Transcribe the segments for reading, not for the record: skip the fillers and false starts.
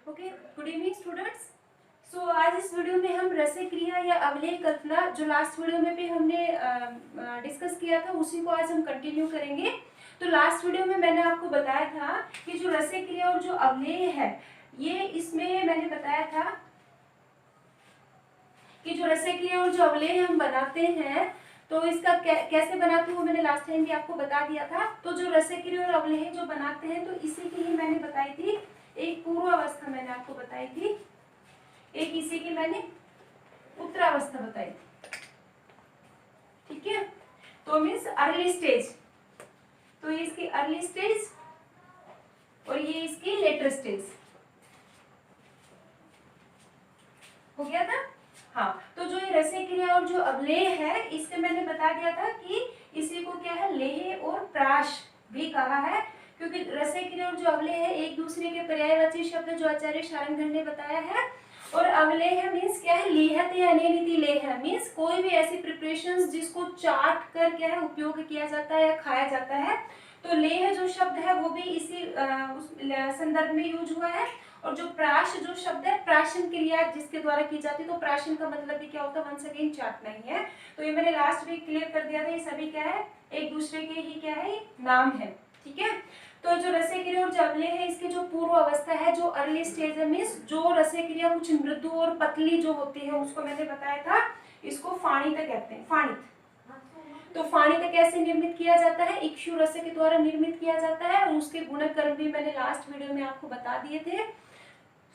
Okay, good evening students. So आज इस video में हम रस्य क्रिया या अवलेय कल्पना जो लास्ट वीडियो में भी हमने डिस्कस किया था उसी को आज हम कंटिन्यू करेंगे। तो लास्ट वीडियो में मैंने आपको बताया था कि जो रस्य क्रिया और जो अवलेय है ये इसमें मैंने बताया था कि जो रस्य क्रिया और जो अवलेय हम बनाते हैं तो इसका कैसे बनाते हैं वो मैंने लास्ट टाइम भी आपको बता दिया था। तो जो रस्य क्रिया और अवलेय जो बनाते हैं तो इसी की ही मैंने बताई थी एक पूर्वावस्था मैंने आपको बताई थी, एक इसी की मैंने उत्तरावस्था बताई थी। ठीक है, तो मीन्स अर्ली स्टेज, तो ये इसकी अर्ली स्टेज और ये इसकी लेटर स्टेज हो गया था। हाँ, तो जो ये रस्य क्रिया और जो अवलेय है इससे मैंने बता दिया था कि इसी को क्या है लेह और प्राश भी कहा है, क्योंकि रस्य क्रिया और जो अवलेय है एक दूसरे के पर्यायवाची शब्द जो आचार्य शारंगधर ने बताया है। और अवलेय मीन्स क्या है लेहत या अनियमित लेह मीन्स कोई भी ऐसी प्रिपरेशंस जिसको चाट कर क्या है उपयोग किया जाता है या खाया जाता है। तो लेह जो शब्द है वो भी इसी उस संदर्भ में यूज हुआ है। और जो प्राश जो शब्द है प्राशन क्रिया जिसके द्वारा की जाती है, तो प्राशन का मतलब भी क्या होता है वंस अगेन चाटना ही है। तो ये मैंने लास्ट वीक क्लियर कर दिया था, ये सभी क्या है एक दूसरे के ही क्या है नाम है। ठीक है, तो जो रस्य क्रिया और जो अवलेय है इसके जो पूर्व अवस्था है जो अर्ली स्टेज है मीन्स जो रस्य क्रिया कुछ मृदु और पतली जो होती है उसको मैंने बताया था इसको फाणित कहते हैं। फाणित, तो फाणित कैसे निर्मित किया जाता है, इक्षु रस्य के द्वारा निर्मित किया जाता है और उसके गुणकर्म भी मैंने लास्ट वीडियो में आपको बता दिए थे।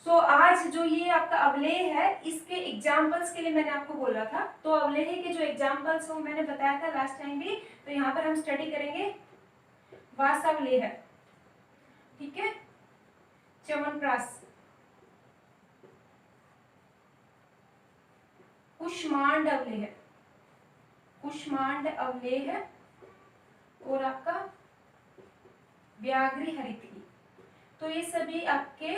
सो आज जो ये आपका अवलेय है इसके एग्जाम्पल्स के लिए मैंने आपको बोला था, तो अवलेय के जो एग्जाम्पल्स वो मैंने बताया था लास्ट टाइम भी। तो यहाँ पर हम स्टडी करेंगे वासावलेय, ठीक है, च्यवनप्राश, कुष्मांड अवलेय, कुष्मांड अवलेय और आपका व्याघ्री हरितकी, तो ये सभी आपके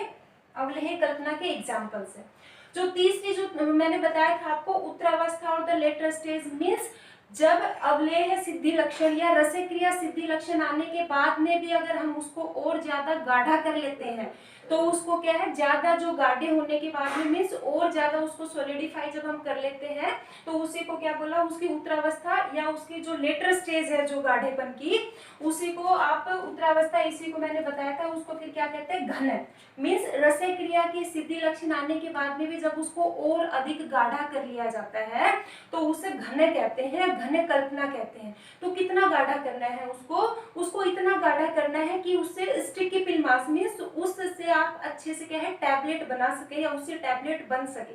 अवलेय कल्पना के एग्जाम्पल्स हैं। जो तीसरी जो मैंने बताया था आपको उत्तरावस्था और द लेटर स्टेज मीन्स जब अवलेय सिद्धि लक्षण या रस्य क्रिया सिद्धि लक्षण आने के बाद में भी अगर हम उसको और ज्यादा गाढ़ा कर लेते हैं तो उसको क्या है ज्यादा जो गाढ़े होने के बाद में मीन्स और ज्यादा उसको सॉलिडिफाई जब हम कर लेते हैं तो उसी को क्या बोला उसकी उत्तरावस्था या उसकी जो लेटर स्टेज है जो गाढ़ेपन की उसी को आप उत्तरावस्था इसी को मैंने बताया था उसको फिर क्या कहते हैं घन मीन्स रस्य क्रिया की सिद्धि लक्षण आने के बाद में भी जब उसको और अधिक गाढ़ा कर लिया जाता है तो उसे घन कहते हैं, घन कल्पना कहते हैं। तो कितना गाढ़ा करना है उसको इतना गाढ़ा करना है कि उससे स्टिकी पिल मास मीन्स उससे आप अच्छे से क्या है टैबलेट बना सके या उससे टैबलेट बन सके,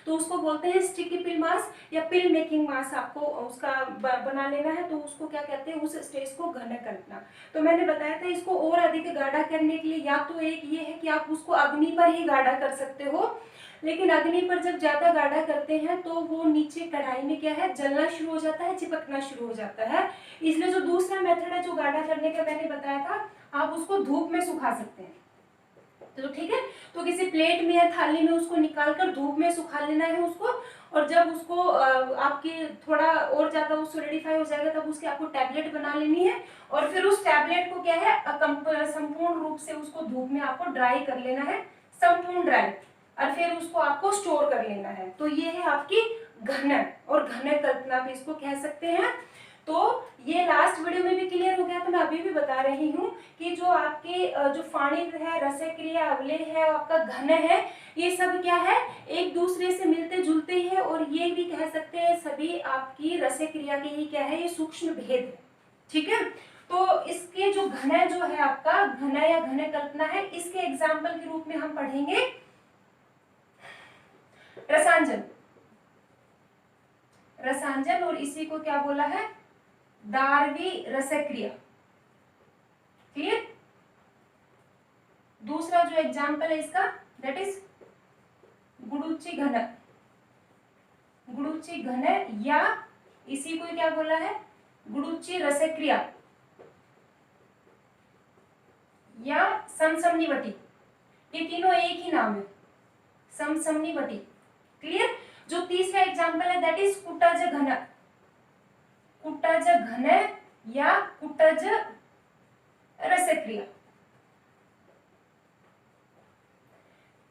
तो उसको बोलते हैं स्टिकी पिल मास या पिल मेकिंग मास। आपको उसका बना लेना है तो उसको क्या कहते हैं उस स्टेज को घन कल्पना। तो मैंने बताया था इसको और अधिक गाढ़ा करने के लिए या तो एक ये है कि आप उसको अग्नि पर ही गाढ़ा कर सकते हो, लेकिन अग्नि पर जब ज्यादा गाढ़ा करते हैं तो वो नीचे कढ़ाई में क्या है जलना शुरू हो जाता है, चिपकना शुरू हो जाता है। इसलिए जो दूसरा मेथड है जो गाढ़ा करने का मैंने बताया था आप उसको धूप में सुखा सकते हैं। तो ठीक है, तो किसी प्लेट में या थाली में उसको निकाल कर धूप में सुखा लेना है उसको, और जब उसको आपके थोड़ा और ज्यादा वो सॉलिडिफाई हो जाएगा तब उसकी आपको टैबलेट बना लेनी है और फिर उस टैबलेट को क्या है संपूर्ण रूप से उसको धूप में आपको ड्राई कर लेना है, संपूर्ण ड्राई, और फिर उसको आपको स्टोर कर लेना है। तो ये है आपकी घन और घन कल्पना भी इसको कह सकते हैं। तो ये लास्ट वीडियो में भी क्लियर हो गया, तो मैं अभी भी बता रही हूँ कि जो आपके जो फाणित है, रस्य क्रिया, अवलेय है, आपका घन है, ये सब क्या है एक दूसरे से मिलते जुलते हैं और ये भी कह सकते हैं सभी आपकी रस्य क्रिया के ही क्या है ये सूक्ष्म भेद है। ठीक है, तो इसके जो घन जो है आपका घन या घन कल्पना है इसके एग्जाम्पल के रूप में हम पढ़ेंगे रसांजन, रसांजन और इसी को क्या बोला है दारवी रस्य क्रिया। क्लियर, दूसरा जो एग्जाम्पल है इसका दैट इज गुडुच्ची घन, गुडुच्ची घन या इसी को क्या बोला है गुडुच्ची रस्य क्रिया या समसमनिवटी, ये तीनों एक ही नाम है समसमनिवटी। क्लियर, जो तीसरा एग्जाम्पल है दैट इज कुटज घन, कुटज घन या कुटज रस्य क्रिया।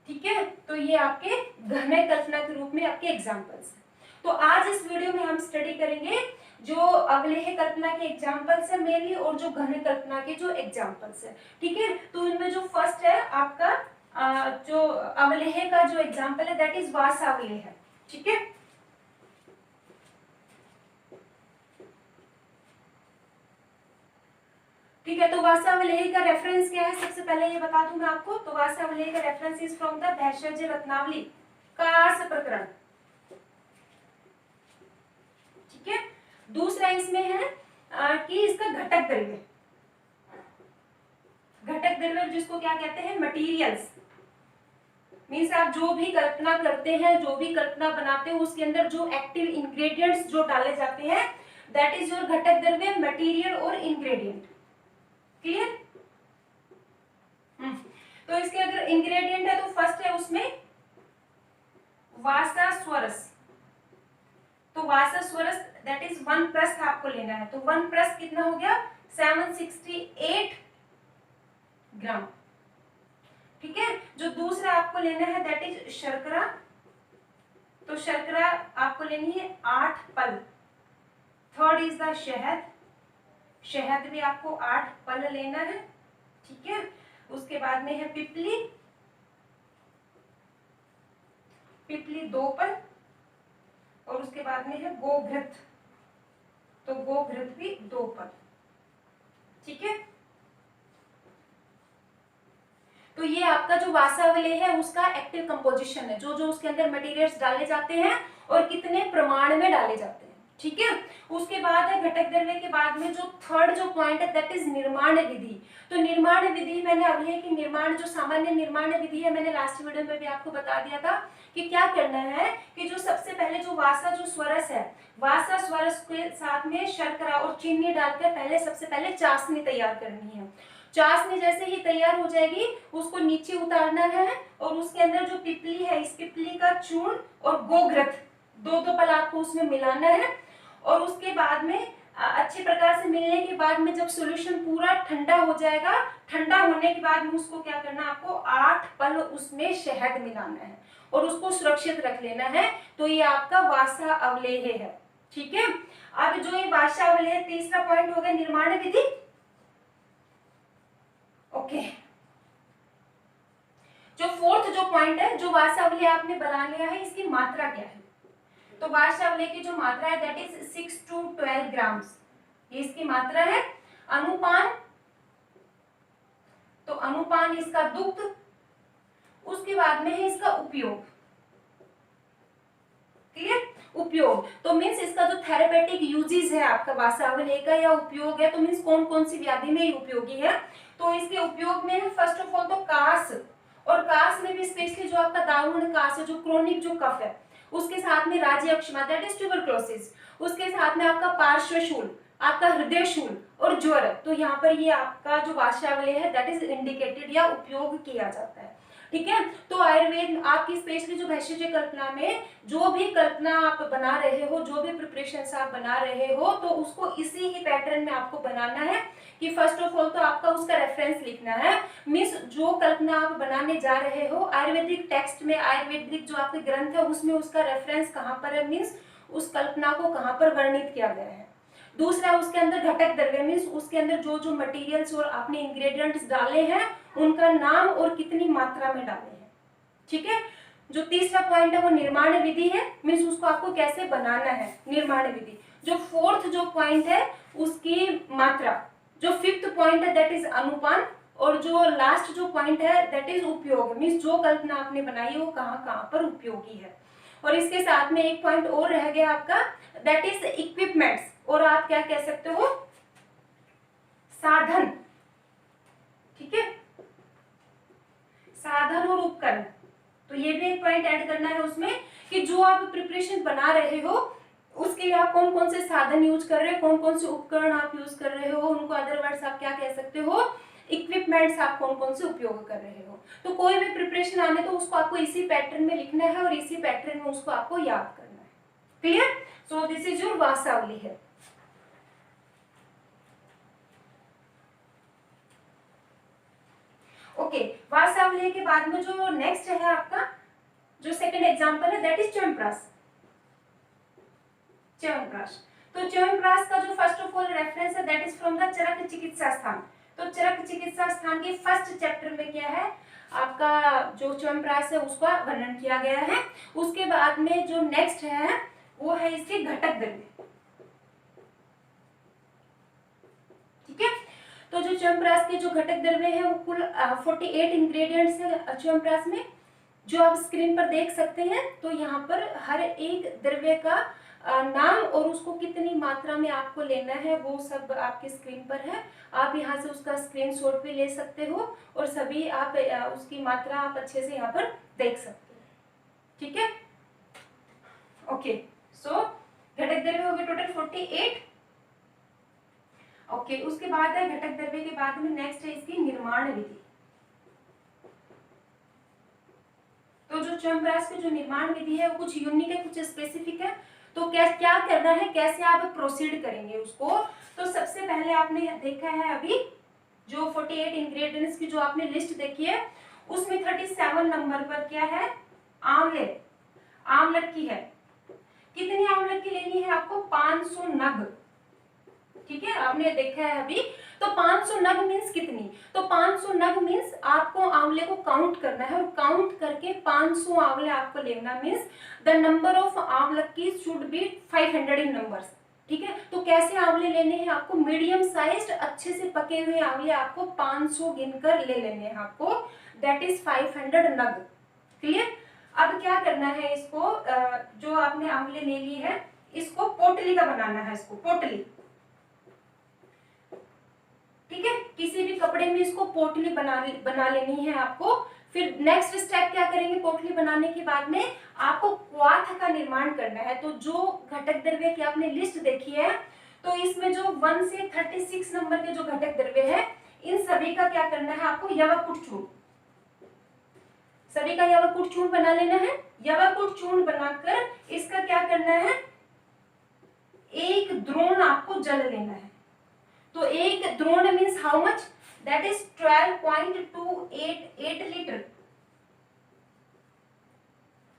ठीक है, तो ये आपके घन कल्पना के रूप में आपके एग्जाम्पल्स हैं। तो आज इस वीडियो में हम स्टडी करेंगे जो अवलेह कल्पना के एग्जाम्पल्स है मेनली, और जो घन कल्पना के जो एग्जाम्पल्स है। ठीक है, तो इनमें जो फर्स्ट है आपका जो अवलेह का जो एग्जाम्पल है दैट इज वासावलेह है। ठीक है, ठीक है, तो वासावलेह का रेफरेंस क्या है सबसे पहले ये बता दूं मैं आपको। तो वासावलेह का reference is from the Bhaishajya Ratnavali कार्स प्रकरण। ठीक है, दूसरा इसमें है कि इसका घटक द्रव्य, घटक द्रव्य जिसको क्या कहते हैं मटीरियल्स, मीन्स आप जो भी कल्पना करते हैं, जो भी कल्पना बनाते हो उसके अंदर जो एक्टिव इंग्रेडिएंट्स जो डाले जाते हैं दैट इज योर घटक द्रव्य, मटेरियल और इंग्रेडिएंट। क्लियर? तो इसके अगर इंग्रेडिएंट है तो फर्स्ट है उसमें वासा स्वरस। तो वासा स्वरस दैट इज 1 प्रस्थ आपको लेना है। तो 1 प्रस्थ कितना हो गया 768 ग्राम। ठीक है, जो दूसरा आपको लेना है दैट इज शर्करा। तो शर्करा आपको लेनी है 8 पल। थर्ड इज द शहद, शहद भी आपको 8 पल लेना है। ठीक है, उसके बाद में है पिपली, पिपली 2 पल, और उसके बाद में है गोघृत। तो गोघृत भी 2 पल। ठीक है, तो ये आपका जो वासावलेह है उसका एक्टिव कंपोजिशन है, जो जो उसके अंदर मटेरियल्स डाले जाते हैं और कितने प्रमाण में डाले जाते हैं। ठीक है, उसके बाद है घटक द्रव्य के बाद में जो थर्ड जो पॉइंट है दैट इज निर्माण विधि। तो निर्माण विधि मैंने अवलेह की निर्माण जो सामान्य निर्माण विधि है मैंने लास्ट वीडियो में भी आपको बता दिया था कि क्या करना है कि जो सबसे पहले जो वासा जो स्वरस है, वासा स्वरस के साथ में शर्करा और चीनी डालकर पहले सबसे पहले चाशनी तैयार करनी है। चाशनी जैसे ही तैयार हो जाएगी उसको नीचे उतारना है, और उसके अंदर जो पिपली है इस पिपली का चूर्ण और गोघृत 2-2 पल आपको उसमें मिलाना है। और उसके बाद में अच्छे प्रकार से मिलने के बाद में जब सॉल्यूशन पूरा ठंडा हो जाएगा, ठंडा होने के बाद में उसको क्या करना है आपको 8 पल उसमें शहद मिलाना है और उसको सुरक्षित रख लेना है। तो ये आपका वासा अवलेह है। ठीक है, अब जो ये वासा अवलेह तीसरा पॉइंट हो गया निर्माण विधि। ओके, जो फोर्थ जो पॉइंट है जो वासावलेह आपने बना लिया है इसकी मात्रा क्या है। तो वासावलेह की जो मात्रा है दैट इज 6 to 12 ग्राम्स, ये इसकी मात्रा है। अनुपान, तो अनुपान इसका दुग्ध, उसके बाद में है इसका उपयोग। क्लियर? उपयोग तो मीन्स इसका जो थेरेपेटिक यूजेस है आपका वासावलेह का या उपयोग है, तो मीन्स कौन कौन सी व्याधि में उपयोगी है। तो इसके उपयोग में फर्स्ट ऑफ ऑल तो कास, और कास में भी स्पेशली जो आपका दारुण कास है, जो क्रोनिक जो कफ है, उसके साथ में राज्य अक्षमा दैट इज ट्यूबरक्लोसिस, उसके साथ में आपका पार्श्वशूल, आपका हृदय शूल और ज्वर। तो यहाँ पर ये आपका जो वासावलेह है दैट इज इंडिकेटेड या उपयोग किया जाता है। ठीक है, तो आयुर्वेद आपकी स्पेशली जो भैषज कल्पना में जो भी कल्पना आप बना रहे हो, जो भी प्रिपरेशन आप बना रहे हो, तो उसको इसी ही पैटर्न में आपको बनाना है कि फर्स्ट ऑफ ऑल तो आपका उसका रेफरेंस लिखना है। मीन्स जो कल्पना आप बनाने जा रहे हो आयुर्वेदिक टेक्स्ट में, आयुर्वेदिक जो आपके ग्रंथ है उसमें उसका रेफरेंस कहाँ पर है, मीन्स उस कल्पना को कहाँ पर वर्णित किया गया है। दूसरा उसके अंदर घटक द्रव्य, मीन्स उसके अंदर जो जो मटेरियल्स और आपने इंग्रेडिएंट्स डाले हैं उनका नाम और कितनी मात्रा में डाले हैं। ठीक है, जो तीसरा पॉइंट है वो निर्माण विधि है, मीन्स उसको आपको कैसे बनाना है निर्माण विधि। जो फोर्थ जो पॉइंट है उसकी मात्रा, जो फिफ्थ पॉइंट है दैट इज अनुपान, और जो लास्ट जो पॉइंट है दैट इज उपयोग, मीन्स जो कल्पना आपने बनाई है वो कहाँ कहाँ पर उपयोगी है। और इसके साथ में एक पॉइंट और रह गया आपका दैट इज इक्विपमेंट्स, और आप क्या कह सकते हो साधन। ठीक है, साधन और उपकरण, तो ये भी एक पॉइंट ऐड करना है उसमें कि जो आप प्रिपरेशन बना रहे हो उसके लिए आप कौन कौन से साधन यूज कर रहे हो, कौन कौन से उपकरण आप यूज कर रहे हो, उनको अदर वर्ड्स आप क्या कह सकते हो इक्विपमेंट्स आप कौन कौन से उपयोग कर रहे हो। तो कोई भी प्रिपरेशन आने तो उसको आपको इसी पैटर्न में लिखना है और इसी पैटर्न में उसको आपको याद करना है। Clear? So this is your Vasavaleh. Okay, वास अवलेह के बाद में जो नेक्स्ट है आपका जो सेकंड एग्जांपल है दैट इज च्यवनप्राश। च्यवनप्राश, तो च्यवनप्राश का जो फर्स्ट ऑफ ऑल रेफरेंस है दैट इज फ्रॉम द चरक चिकित्सा स्थान। तो चरक चिकित्सा स्थान के फर्स्ट चैप्टर में क्या है आपका जो च्यवनप्राश है उसका वर्णन किया गया है। उसके बाद में जो नेक्स्ट है वो है इसके घटक द्रव्य। ठीक है, तो जो च्यवनप्राश के जो घटक द्रव्य है वो कुल 48 इंग्रेडिएंट्स है च्यवनप्राश में, जो आप स्क्रीन पर देख सकते हैं। तो यहाँ पर हर एक द्रव्य का नाम और उसको कितनी मात्रा में आपको लेना है वो सब आपके स्क्रीन पर है। आप यहाँ से उसका स्क्रीनशॉट भी ले सकते हो और सभी आप उसकी मात्रा आप अच्छे से यहाँ पर देख सकते हैं। ठीक है, ओके, सो घटक द्रव्य हो गए टोटल 48। ओके, उसके बाद है घटक द्रव्य के बाद में नेक्स्ट है इसकी निर्माण विधि। तो जो च्यवनप्राश की जो निर्माण विधि है वो कुछ यूनिक है, कुछ स्पेसिफिक है। तो क्या करना है, कैसे आप प्रोसीड करेंगे उसको। तो सबसे पहले आपने देखा है अभी जो 48 इंग्रेडिएंट्स की जो आपने लिस्ट देखी है उसमें 37 नंबर पर क्या है, आंवले, आंवलक की है। कितनी आंवलक की लेनी है आपको, 500 नग। ठीक है, आपने देखा है अभी। तो 500 नग मीन्स कितनी, तो 500 नग मीन्स आपको आंवले को काउंट करना है और काउंट करके 500 आंवले आपको लेना मीन्स द नंबर ऑफ आंवलक की शुड बी 500 इन नंबर्स। ठीक है, तो कैसे आंवले लेने हैं आपको, मीडियम साइज्ड अच्छे से पके हुए आंवले आपको 500 गिनकर ले लेने हैं आपको, दैट इज 500 नग। क्लियर। अब क्या करना है, इसको जो आपने आंवले ले लिए है इसको पोटली का बनाना है, इसको पोटली। ठीक है, किसी भी कपड़े में इसको पोटली बना लेनी है आपको। फिर नेक्स्ट स्टेप क्या करेंगे, पोटली बनाने के बाद में आपको क्वाथ का निर्माण करना है। तो जो घटक द्रव्य की आपने लिस्ट देखी है तो इसमें जो 1 से 36 नंबर के जो घटक द्रव्य है इन सभी का क्या करना है आपको, यवकुट चूर्ण, सभी का यवकुट चूर्ण बना लेना है। यवकुट चूर्ण बनाकर इसका क्या करना है, एक द्रोण आपको जल लेना है। तो एक द्रोण means how much, that is 12.288 litre.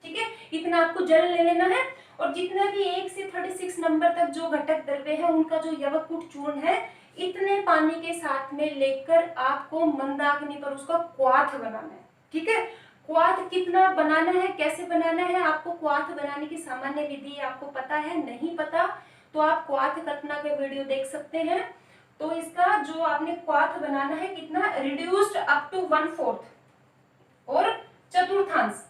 ठीक है, इतना आपको जल ले लेना है और जितना भी 1 से 36 नंबर तक जो घटक द्रव्य है उनका जो यवकुट चूर्ण है इतने पानी के साथ में लेकर आपको मंदाग्नि पर उसका क्वाथ बनाना है। ठीक है, क्वाथ कितना बनाना है, कैसे बनाना है, आपको क्वाथ बनाने की सामान्य विधि आपको पता है, नहीं पता तो आप क्वाथ कल्पना के वीडियो देख सकते हैं। तो इसका जो आपने क्वाथ बनाना है कितना, रिड्यूस्ड अप टू 1/4 और चतुर्थांश।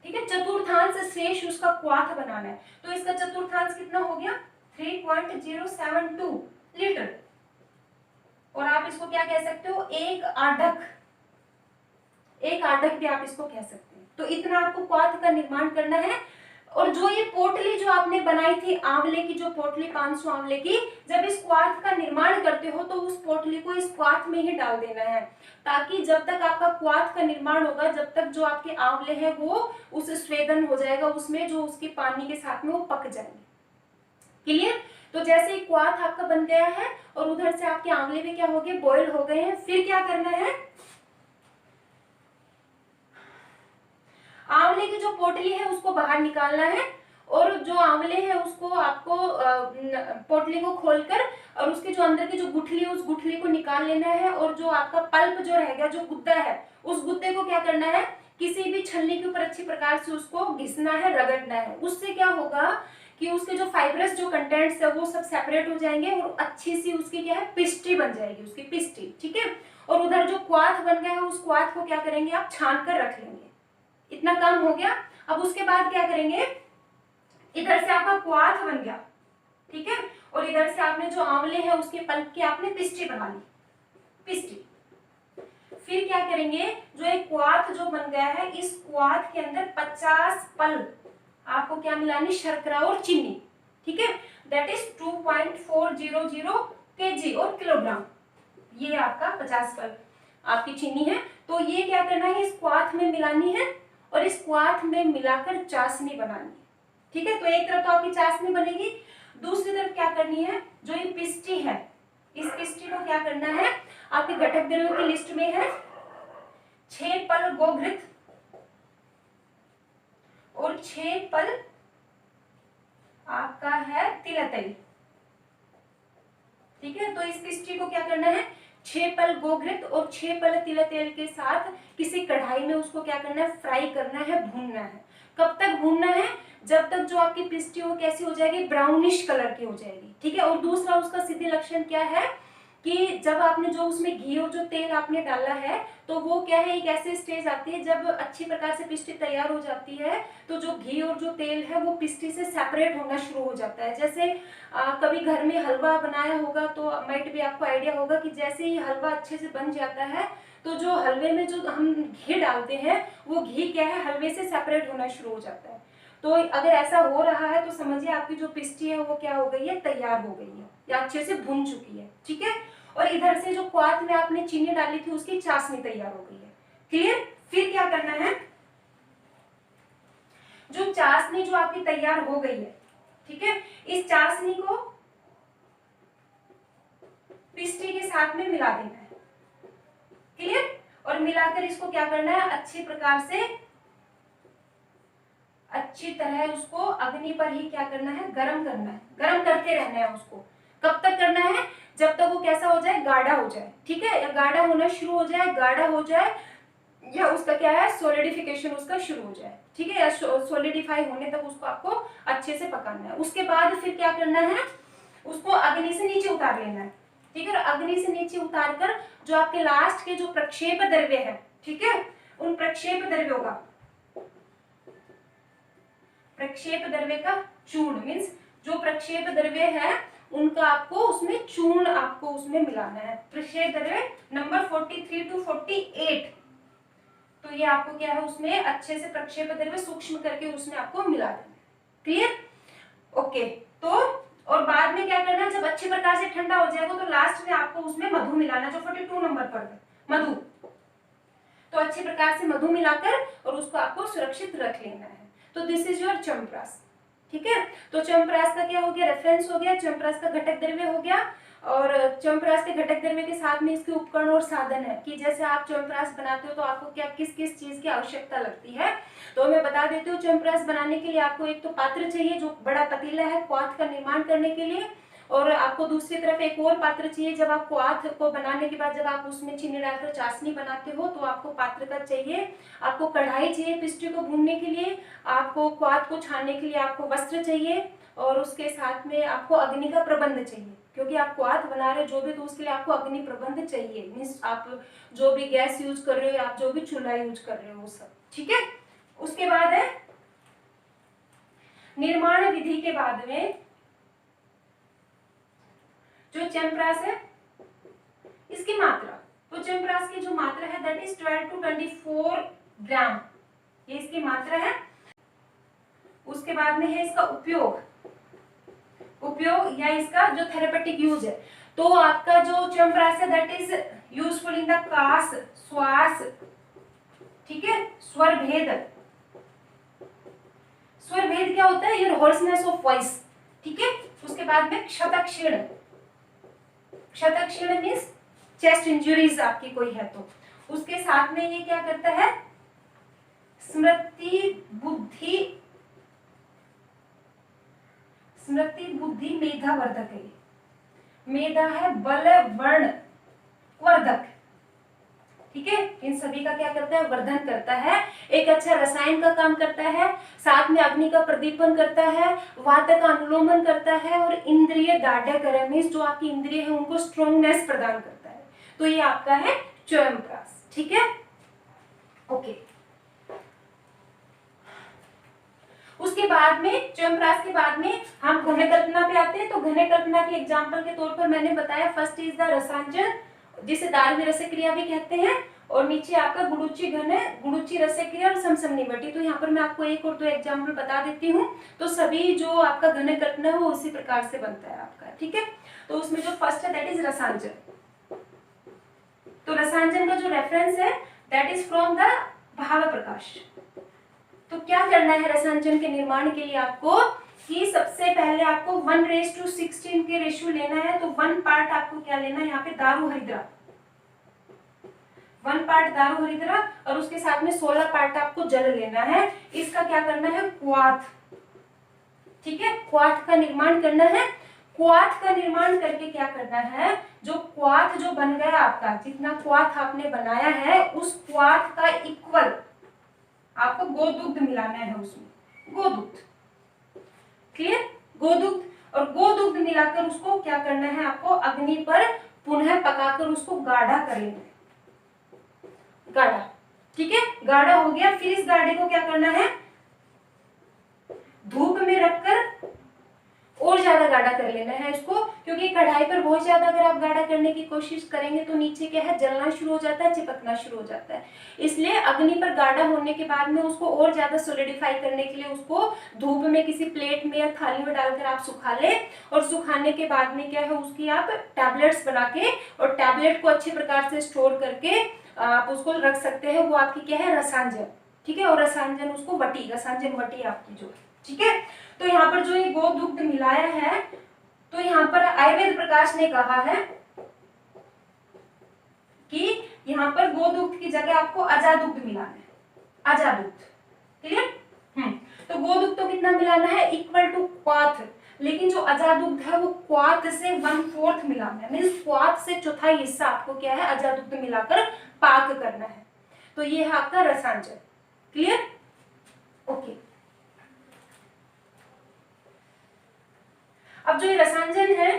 ठीक है, चतुर्थांश शेष उसका क्वाथ बनाना है। तो इसका चतुर्थांश कितना हो गया, 3.072 लीटर। और आप इसको क्या कह सकते हो, एक आढ़क, एक आढ़क भी आप इसको कह सकते हैं। तो इतना आपको क्वाथ का निर्माण करना है। और जो ये पोटली जो आपने बनाई थी आंवले की, जो पोटली 500 आंवले की, जब इस क्वाथ का निर्माण करते हो तो उस पोटली को इस क्वाथ में ही डाल देना है, ताकि जब तक आपका क्वाथ का निर्माण होगा जब तक जो आपके आंवले हैं वो उस स्वेदन हो जाएगा, उसमें जो उसके पानी के साथ में वो पक जाएंगे। क्लियर। तो जैसे ही क्वाथ आपका बन गया है और उधर से आपके आंवले भी क्या हो गए, बॉयल हो गए हैं, फिर क्या करना है, आंवले की जो पोटली है उसको बाहर निकालना है और जो आंवले है उसको आपको पोटली को खोलकर और उसके जो अंदर की जो गुठली है उस गुठली को निकाल लेना है। और जो आपका पल्प जो रहेगा, जो गुद्दा है, उस गुद्दे को क्या करना है, किसी भी छलनी के ऊपर अच्छी प्रकार से उसको घिसना है, रगड़ना है। उससे क्या होगा कि उसके जो फाइब्रस जो कंटेंट्स है वो सब सेपरेट हो जाएंगे और अच्छी सी उसकी क्या है, पिस्टी बन जाएगी, उसकी पिस्टी। ठीक है, और उधर जो क्वाथ बन गया है उस क्वाथ को क्या करेंगे, आप छान कर रख लेंगे। इतना काम हो गया। अब उसके बाद क्या करेंगे, इधर से आपका क्वाथ बन गया, ठीक है, और इधर से आपने जो आंवले हैं उसके पल्प की आपने पिस्टी बना ली, पिस्टी। फिर क्या करेंगे, जो एक क्वाथ जो बन गया है इस क्वाथ के अंदर 50 पल्प आपको क्या मिलानी, शर्करा और चीनी। ठीक है, दैट इज 2.400 kg और किलोग्राम। ये आपका 50 पल्प आपकी चीनी है। तो ये क्या करना है, इस क्वाथ में मिलानी है और इस क्वाथ में मिलाकर चाशनी बनानी है। ठीक है, तो एक तरफ तो आपकी चाशनी बनेगी, दूसरी तरफ क्या करनी है, जो ये पिस्टी है इस पिस्टी को क्या करना है, आपके घटक द्रव्यों की लिस्ट में है 6 पल गोघृत और 6 पल आपका है तिल तेल। ठीक है, तो इस पिस्टी को क्या करना है, 6 पल गोघृत और 6 पल तिल तेल के साथ किसी कढ़ाई में उसको क्या करना है, फ्राई करना है, भूनना है। कब तक भूनना है, जब तक जो आपकी पिस्टी वो कैसी हो जाएगी, ब्राउनिश कलर की हो जाएगी। ठीक है, और दूसरा उसका सिद्धि लक्षण क्या है कि जब आपने जो उसमें घी और जो तेल आपने डाला है तो वो क्या है, एक ऐसी स्टेज आती है जब अच्छी प्रकार से पिस्टी तैयार हो जाती है तो जो घी और जो तेल है वो पिस्टी से सेपरेट होना शुरू हो जाता है। जैसे कभी घर में हलवा बनाया होगा तो माइट भी आपको आइडिया होगा कि जैसे ही हलवा अच्छे से बन जाता है तो जो हलवे में जो हम घी डालते हैं वो घी क्या है, हलवे से सेपरेट होना शुरू हो जाता है। तो अगर ऐसा हो रहा है तो समझिए आपकी जो पिस्टी है वो क्या हो गई है, तैयार हो गई है या अच्छे से भुन चुकी है। ठीक है, और इधर से जो क्वाथ में आपने चीनी डाली थी उसकी चाशनी तैयार हो गई है। क्लियर। फिर क्या करना है, जो चाशनी जो आपकी तैयार हो गई है, ठीक है, इस चाशनी को पिस्टी के साथ में मिला देना है। क्लियर। और मिलाकर इसको क्या करना है, अच्छी प्रकार से अच्छी तरह उसको अग्नि पर ही क्या करना है, गरम करना है, गरम करते रहना है उसको। कब तक करना है, जब तक वो कैसा हो जाए, गाढ़ा हो जाए। ठीक है, या गाढ़ा होना शुरू हो जाए, गाढ़ा हो जाए या उसका क्या है, सोलिडिफिकेशन उसका शुरू हो जाए। ठीक है, या सोलिडिफाई होने तक उसको आपको अच्छे से पकाना है। उसके बाद फिर क्या करना है, उसको अग्नि से नीचे उतार लेना है। ठीक है, और अग्नि से नीचे उतार कर जो आपके लास्ट के जो प्रक्षेप द्रव्य है, ठीक है, उन प्रक्षेप द्रव्यों का, प्रक्षेप द्रव्य का चूर्ण मीन्स जो प्रक्षेप द्रव्य है उनका आपको उसमें चूर्ण आपको उसमें मिलाना है। प्रक्षेप द्रव्य नंबर 43 to 48, तो ये आपको क्या है, उसमें अच्छे से प्रक्षेप द्रव्य सूक्ष्म करके उसमें आपको मिला देना है। क्लियर। ओके, तो और बाद में क्या करना है, जब अच्छी प्रकार से ठंडा हो जाएगा तो लास्ट में आपको उसमें मधु मिलाना, जो 42 नंबर पर है मधु। तो अच्छी प्रकार से मधु मिलाकर और उसको आपको सुरक्षित रख लेना है। तो दिस इज योर च्यवनप्राश। ठीक है, तो च्यवनप्राश का क्या हो गया, रेफरेंस हो गया, च्यवनप्राश का घटक द्रव्य हो गया, और च्यवनप्राश के घटक द्रव्य के साथ में इसके उपकरण और साधन है कि जैसे आप च्यवनप्राश बनाते हो तो आपको क्या किस किस चीज की आवश्यकता लगती है। तो मैं बता देती हूँ, च्यवनप्राश बनाने के लिए आपको एक तो पात्र चाहिए जो बड़ा पतीला है क्वाथ का निर्माण करने के लिए, और आपको दूसरी तरफ एक और पात्र चाहिए। जब आप क्वाथ को बनाने के बाद जब आप उसमें चीनी डालकर चाशनी बनाते हो तो आपको पात्र का चाहिए। आपको कढ़ाई चाहिए पिस्टी को भूनने के लिए, आपको क्वाथ को छानने के लिए आपको वस्त्र चाहिए, और उसके साथ में आपको अग्नि का प्रबंध चाहिए, क्योंकि आप क्वाथ बना रहे हो जो भी, तो उसके लिए आपको अग्नि प्रबंध चाहिए। मीन्स आप जो भी गैस यूज कर रहे हो, आप जो भी चूल्हा यूज कर रहे हो वो सब। ठीक है, उसके बाद है निर्माण विधि के बाद में जो च्यवनप्राश है इसकी मात्रा, तो च्यवनप्राश की जो मात्रा है दैट इज 12 to 24 ग्राम, ये इसकी मात्रा है। उसके बाद में है इसका उपयोग, उपयोग या इसका जो थेरेपेटिक यूज है, तो आपका जो च्यवनप्राश है that is useful in the कास, श्वास, ठीक है, स्वर भेद। स्वर भेद क्या होता है, योर होर्सनेस ऑफ वॉइस। ठीक है, उसके बाद में क्षतक्षीण, क्षतक्षीण मीन्स चेस्ट इंजुरीज आपकी कोई है तो उसके साथ में ये क्या करता है, स्मृति बुद्धि, स्मृति बुद्धि मेधा वर्धक है। मेधा है बल वर्ण वर्धक। ठीक है, इन सभी का क्या करता है, वर्धन करता है, एक अच्छा रसायन का काम करता है, साथ में अग्नि का प्रदीपन करता है, वात का अनुलोमन करता है, और इंद्रिय दाढ़ मीन्स जो आपकी इंद्रिय है उनको स्ट्रॉन्गनेस प्रदान करता है। तो ये आपका है च्यवनप्राश। ठीक है, ओके। उसके बाद में च्यवनप्राश के बाद में हम घन कल्पना पे आते हैं। तो घन कल्पना के एग्जाम्पल के तौर पर मैंने बताया, फर्स्ट इज द रसांजन जिसे दारवी रसक्रिया भी कहते हैं, और नीचे आपका गुड़ुची घन है, गुड़ुची रसक्रिया और समसमनिवटी। तो यहाँ पर मैं आपको एक और दो एग्जाम्पल बता देती हूँ। तो सभी जो आपका घन कल्पना है वो उसी प्रकार से बनता है आपका। ठीक है, तो उसमें जो फर्स्ट है दैट इज रसांजन। तो रसांजन का जो रेफरेंस है दैट इज फ्रॉम द भाव प्रकाश। तो क्या करना है रसांजन के निर्माण के लिए आपको, कि सबसे पहले आपको 1:16 के रेशियो लेना है। तो 1 पार्ट आपको क्या लेना है, यहाँ पे दारू हरिद्रा, 1 पार्ट दारू हरिद्रा और उसके साथ में 16 पार्ट आपको जल लेना है। इसका क्या करना है, क्वाथ, ठीक है, क्वाथ का निर्माण करना है। क्वाथ का निर्माण करके क्या करना है, जो क्वाथ जो बन गया आपका, जितना क्वाथ आपने बनाया है उस क्वाथ का इक्वल आपको गोदुग्ध मिलाना है उसमें, गोदुग्ध, क्लियर, गोदुग्ध, और गोदुग्ध मिलाकर उसको क्या करना है आपको अग्नि पर पुनः पकाकर उसको गाढ़ा कर लेना है, गाढ़ा, ठीक है, गाढ़ा हो गया। फिर इस गाढ़े को क्या करना है, धूप में रखकर और ज्यादा गाढ़ा कर लेना है इसको, क्योंकि कढ़ाई पर बहुत ज्यादा अगर आप गाढ़ा करने की कोशिश करेंगे तो नीचे क्या है, जलना शुरू हो जाता है, चिपकना शुरू हो जाता है। इसलिए अग्नि पर गाढ़ा होने के बाद में उसको और ज्यादा सोलिडिफाई करने के लिए उसको धूप में किसी प्लेट में या थाली में डालकर आप सुखा ले, और सुखाने के बाद में क्या है, उसकी आप टैबलेट्स बना के और टैबलेट को अच्छे प्रकार से स्टोर करके आप उसको रख सकते हैं। वो आपकी क्या है, रसांजन, ठीक है, और रसांजन उसको वटी, रसांजन वटी आपकी जो है, ठीक है। तो यहाँ पर जो ये गोदुग्ध मिलाया है, तो यहाँ पर आयुर्वेद प्रकाश ने कहा है कि यहाँ पर गोदुग्ध की जगह आपको अजादुग्ध मिलाना है, अजादुग्ध, क्लियर। तो गोदुग्ध तो कितना मिलाना है, इक्वल टू क्वाथ, लेकिन जो अजादुग्ध है वो क्वाथ से 1/4 मिलाना है, मीन्स क्वाथ से चौथाई हिस्सा आपको क्या है, अजादुग्ध मिलाकर पाक करना है। तो ये है आपका रसांजन, क्लियर, ओके। अब जो ये रसांजन है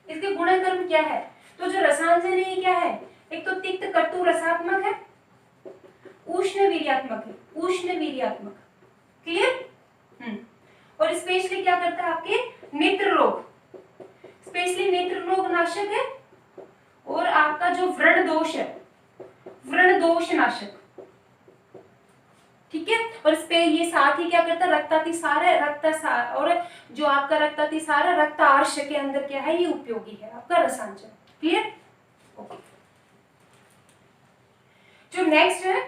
इसके गुणधर्म क्या है, तो जो रसांजन है ये क्या है, एक तो तिक्त कटु रसात्मक है, उष्ण वीर्यात्मक है, उष्ण वीर्यात्मक, क्लियर। और स्पेशली क्या करता है, आपके नेत्र रोग, स्पेशली नेत्र रोग नाशक है, और आपका जो व्रण दोष है, व्रण दोष नाशक, ठीक है। और इस पे ये साथ ही क्या करता है, रक्तातिसार है, रक्तासार, और जो आपका रक्तातिसार है रक्त आर्श के अंदर क्या है, ये उपयोगी है आपका रसांजन, क्लियर, ओके। जो नेक्स्ट है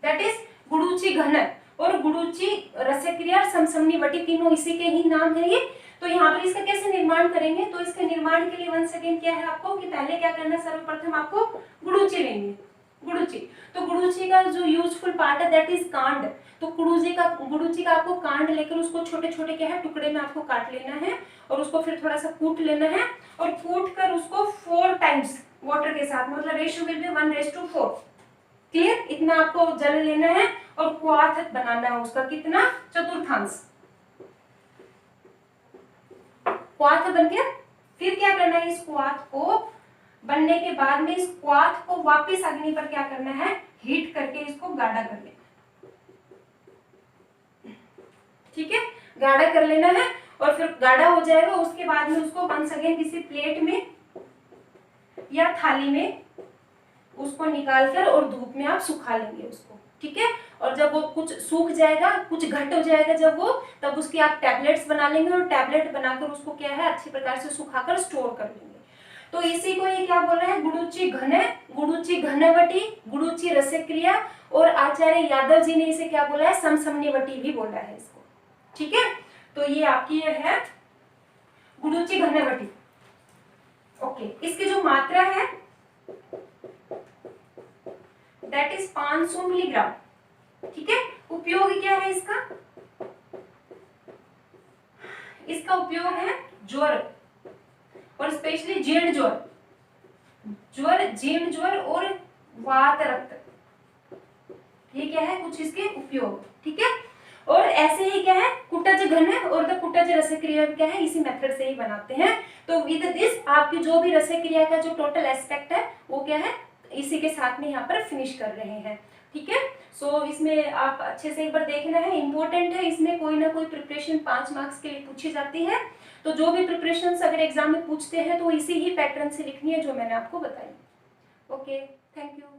दैट इज गुडुचि घन और गुडुचि रसक्रिया और समसमनी वटी, तीनों इसी के ही नाम है ये। तो यहाँ पर इसका कैसे निर्माण करेंगे, तो इसके निर्माण के लिए वन सेकेंड क्या है आपको, कि पहले क्या करना है, सर्वप्रथम आपको गुडुचि लेंगे, गुडुचि। तो गुडुचि का जो यूजफुल पार्ट है दैट इज कांड, तो गुडुचि का आपको कांड लेकर उसको छोटे छोटे क्या है टुकड़े में आपको काट लेना है, और उसको फिर थोड़ा सा कूट लेना है, और कूट कर उसको 4 टाइम्स वाटर के साथ, मतलब रेशियो विल बी 1:4, क्लियर, इतना आपको जल लेना है, और क्वाथ बनाना है उसका कितना, चतुर्थांश, क्वाथ बन गया। फिर क्या करना है, इस क्वाथ को बनने के बाद में इस क्वाथ को वापस अग्नि पर क्या करना है, हीट करके इसको गाढ़ा कर लेना, ठीक है, गाढ़ा कर लेना है। और फिर गाढ़ा हो जाएगा, उसके बाद में उसको वंस अगेन किसी प्लेट में या थाली में उसको निकालकर और धूप में आप सुखा लेंगे उसको, ठीक है। और जब वो कुछ सूख जाएगा, कुछ घट हो जाएगा जब वो, तब उसकी आप टैबलेट्स बना लेंगे, और टैबलेट बनाकर उसको क्या है अच्छी प्रकार से सुखाकर स्टोर कर लेंगे। तो इसी को ये क्या बोल रहा है, गुडुचि घन, गुडुचि घनवटी, गुडुचि रसक्रिया, और आचार्य यादव जी ने इसे क्या बोला है, समसमनीवटी भी बोला है इसको, ठीक है। तो ये आपकी ये है गुडुचि घनवटी, ओके। इसकी जो मात्रा है दैट इज 500 मिलीग्राम, ठीक है। उपयोग क्या है इसका, इसका उपयोग है ज्वर, और स्पेशली जीर्ण ज्वर, ज्वर, जीर्ण ज्वर और वात रक्त, ये क्या है कुछ इसके उपयोग, ठीक है। और ऐसे ही क्या है कुटज घन और द कुटज रसक्रिया क्या है, इसी मेथड से ही बनाते हैं। तो विद दिस आपकी जो भी रसक्रिया का जो टोटल एस्पेक्ट है वो क्या है, इसी के साथ में यहाँ पर फिनिश कर रहे हैं, ठीक है। सो इसमें आप अच्छे से एक बार देखना है, इंपॉर्टेंट है, इसमें कोई ना कोई प्रिपरेशन 5 मार्क्स के लिए पूछी जाती है। तो जो भी प्रिपरेशंस अगर एग्जाम में पूछते हैं तो इसी ही पैटर्न से लिखनी है जो मैंने आपको बताई। Okay, thank you.